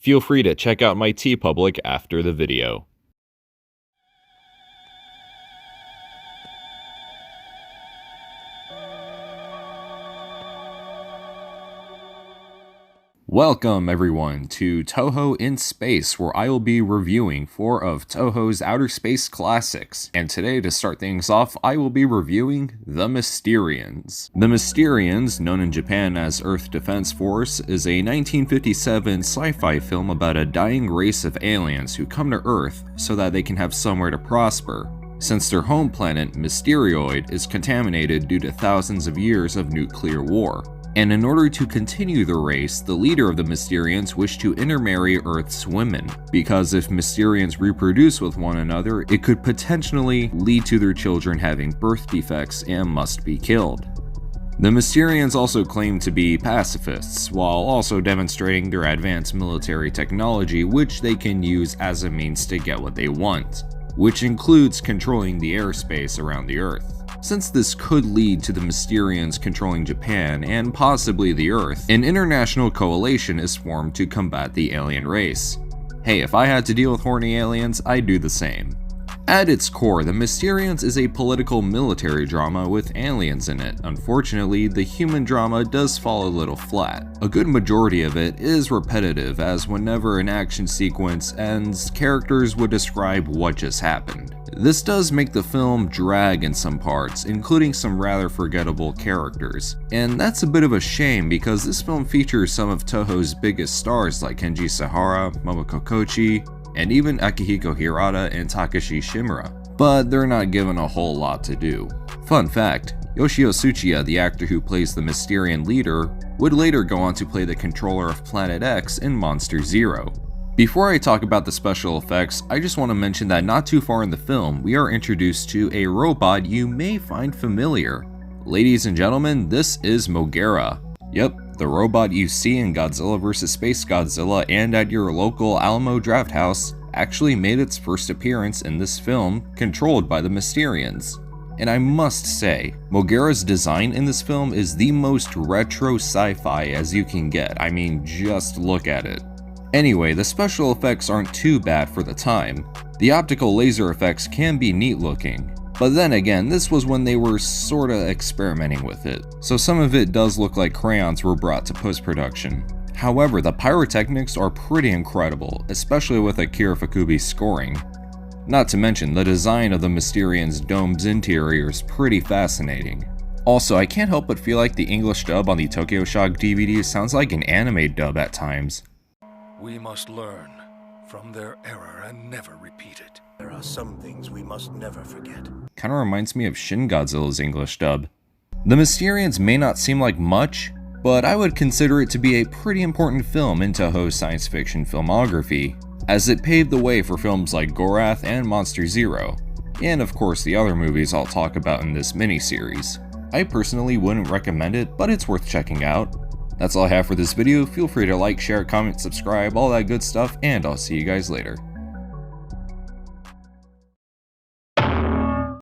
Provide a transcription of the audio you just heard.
Feel free to check out my TeePublic after the video. Welcome everyone to Toho in Space, where I will be reviewing 4 of Toho's outer space classics. And today, to start things off, I will be reviewing The Mysterians. The Mysterians, known in Japan as Earth Defense Force, is a 1957 sci-fi film about a dying race of aliens who come to Earth so that they can have somewhere to prosper, since their home planet, Mysterioid, is contaminated due to thousands of years of nuclear war. And in order to continue the race, the leader of the Mysterians wished to intermarry Earth's women, because if Mysterians reproduce with one another, it could potentially lead to their children having birth defects and must be killed. The Mysterians also claim to be pacifists, while also demonstrating their advanced military technology, which they can use as a means to get what they want, which includes controlling the airspace around the Earth. Since this could lead to the Mysterians controlling Japan and possibly the Earth, an international coalition is formed to combat the alien race. Hey, if I had to deal with horny aliens, I'd do the same. At its core, The Mysterians is a political military drama with aliens in it. Unfortunately, the human drama does fall a little flat. A good majority of it is repetitive, as whenever an action sequence ends, characters would describe what just happened. This does make the film drag in some parts, including some rather forgettable characters. And that's a bit of a shame, because this film features some of Toho's biggest stars like Kenji Sahara, Momoko Kochi, and even Akihiko Hirata and Takashi Shimura, but they're not given a whole lot to do. Fun fact, Yoshio Tsuchiya, the actor who plays the Mysterian leader, would later go on to play the controller of Planet X in Monster Zero. Before I talk about the special effects, I just want to mention that not too far in the film, we are introduced to a robot you may find familiar. Ladies and gentlemen, this is Mogera. Yep, the robot you see in Godzilla vs. Space Godzilla and at your local Alamo Drafthouse actually made its first appearance in this film, controlled by the Mysterians. And I must say, Mogera's design in this film is the most retro sci-fi as you can get. I mean, just look at it. Anyway, the special effects aren't too bad for the time. The optical laser effects can be neat looking. But then again, this was when they were sorta experimenting with it, so some of it does look like crayons were brought to post-production. However, the pyrotechnics are pretty incredible, especially with Akira Fukubi's scoring. Not to mention, the design of the Mysterians' dome's interior is pretty fascinating. Also, I can't help but feel like the English dub on the Tokyo Shock DVD sounds like an anime dub at times. We must learn from their error and never repeat it. There are some things we must never forget. Kinda reminds me of Shin Godzilla's English dub. The Mysterians may not seem like much, but I would consider it to be a pretty important film in Toho's science fiction filmography, as it paved the way for films like Gorath and Monster Zero, and of course the other movies I'll talk about in this miniseries. I personally wouldn't recommend it, but it's worth checking out. That's all I have for this video. Feel free to like, share, comment, subscribe, all that good stuff, and I'll see you guys later.